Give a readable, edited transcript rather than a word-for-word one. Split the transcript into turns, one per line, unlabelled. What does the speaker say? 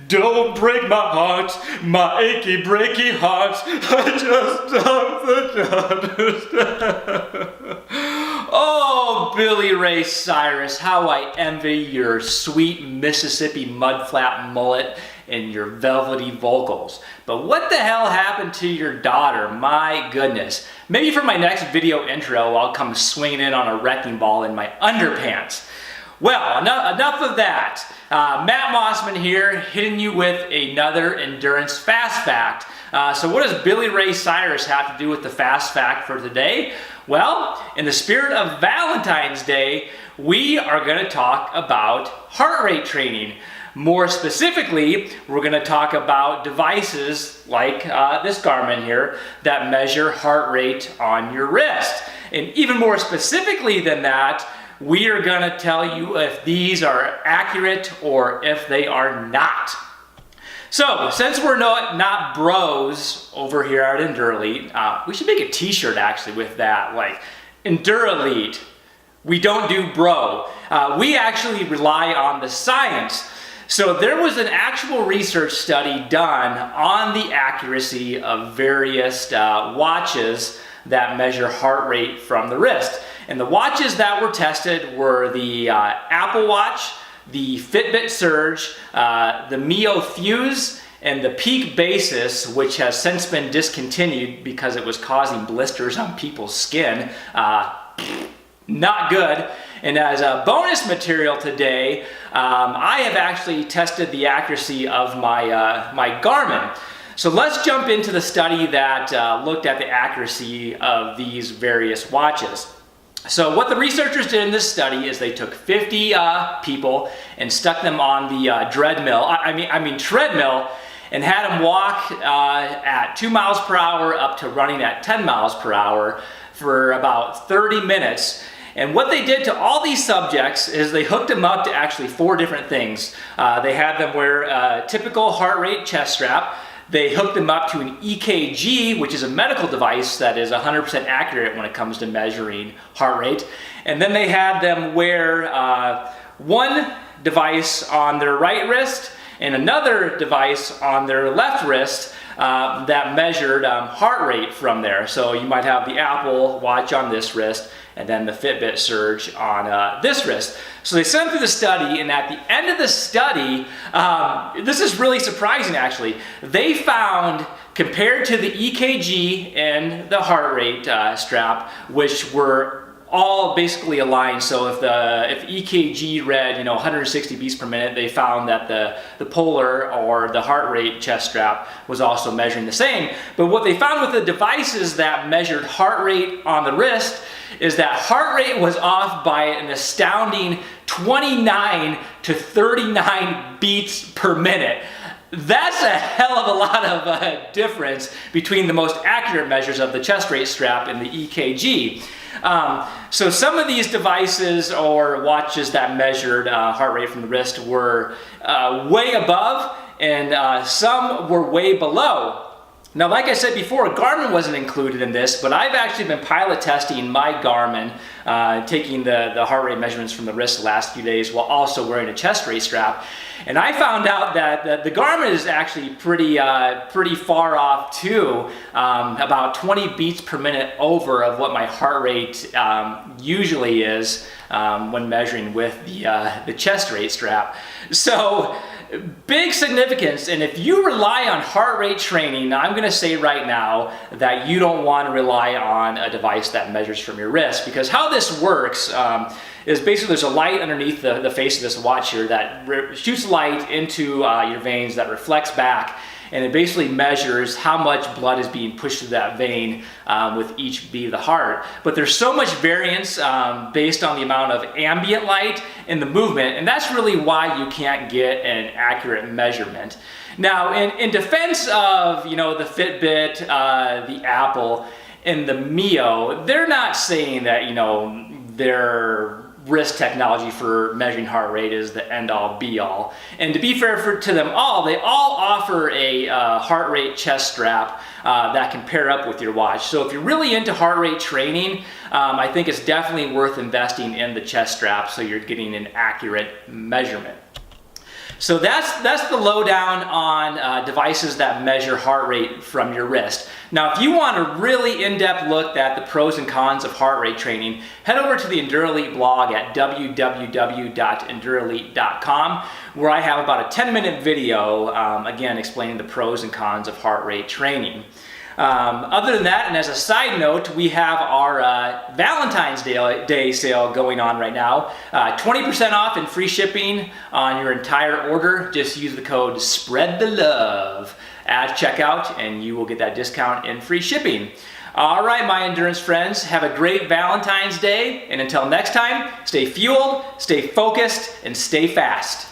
Don't break my heart, my achy breaky heart. I just don't understand. Oh, Billy Ray Cyrus, how I envy your sweet Mississippi mudflap mullet and your velvety vocals. But what the hell happened to your daughter? My goodness. Maybe for my next video intro, I'll come swinging in on a wrecking ball in my underpants. Well, enough of that. Matt Mosman here, hitting you with another endurance fast fact. So what does Billy Ray Cyrus have to do with the fast fact for today? Well, in the spirit of Valentine's Day, we are going to talk about heart rate training. More specifically, we're going to talk about devices like this Garmin here that measure heart rate on your wrist. And even more specifically than that, we are going to tell you if these are accurate or if they are not. So, since we're not bros over here at EndurElite, we should make a t-shirt actually with that, like EndurElite. We don't do bro. We actually rely on the science. So there was an actual research study done on the accuracy of various watches that measure heart rate from the wrist. And the watches that were tested were the Apple Watch, the Fitbit Surge, the Mio Fuse, and the Peak Basis, which has since been discontinued because it was causing blisters on people's skin. Not good. And as a bonus material today, I have actually tested the accuracy of my Garmin. So let's jump into the study that looked at the accuracy of these various watches. So what the researchers did in this study is they took 50 people and stuck them on the treadmill, and had them walk at 2 miles per hour up to running at 10 miles per hour for about 30 minutes. And what they did to all these subjects is they hooked them up to actually 4 different things. They had them wear a typical heart rate chest strap. They hooked them up to an EKG, which is a medical device that is 100% accurate when it comes to measuring heart rate. And then they had them wear one device on their right wrist and another device on their left wrist that measured heart rate from there. So you might have the Apple Watch on this wrist and then the Fitbit Surge on this wrist. So they sent them through the study, and at the end of the study, this is really surprising actually, they found, compared to the EKG and the heart rate strap, which were all basically aligned. So if EKG read 160 beats per minute, they found that the Polar or the heart rate chest strap was also measuring the same. But what they found with the devices that measured heart rate on the wrist is that heart rate was off by an astounding 29 to 39 beats per minute. That's a hell of a lot of difference between the most accurate measures of the chest rate strap and the EKG. So some of these devices or watches that measured heart rate from the wrist were way above, and some were way below. Now, like I said before, Garmin wasn't included in this, but I've actually been pilot testing my Garmin, taking the heart rate measurements from the wrist the last few days while also wearing a chest rate strap. And I found out that the Garmin is actually pretty far off too, about 20 beats per minute over of what my heart rate usually is when measuring with the chest rate strap. So big significance, and if you rely on heart rate training, I'm going to say right now that you don't want to rely on a device that measures from your wrist, because how this works is basically there's a light underneath the face of this watch here that shoots light into your veins that reflects back, and it basically measures how much blood is being pushed through that vein with each beat of the heart. But there's so much variance based on the amount of ambient light and the movement, and that's really why you can't get an accurate measurement. Now, in defense of the Fitbit, the Apple, and the Mio, they're not saying that their wrist technology for measuring heart rate is the end-all be-all. And to be fair to them all, they all offer a heart rate chest strap that can pair up with your watch. So if you're really into heart rate training, I think it's definitely worth investing in the chest strap so you're getting an accurate measurement. So that's the lowdown on devices that measure heart rate from your wrist. Now, if you want a really in-depth look at the pros and cons of heart rate training, head over to the EndurElite blog at www.endurelite.com, where I have about a 10-minute video, again, explaining the pros and cons of heart rate training. Other than that, and as a side note, we have our Valentine's Day sale going on right now. 20% off and free shipping on your entire order. Just use the code SPREADTHELOVE at checkout and you will get that discount and free shipping. All right, my endurance friends, have a great Valentine's Day, and until next time, stay fueled, stay focused, and stay fast.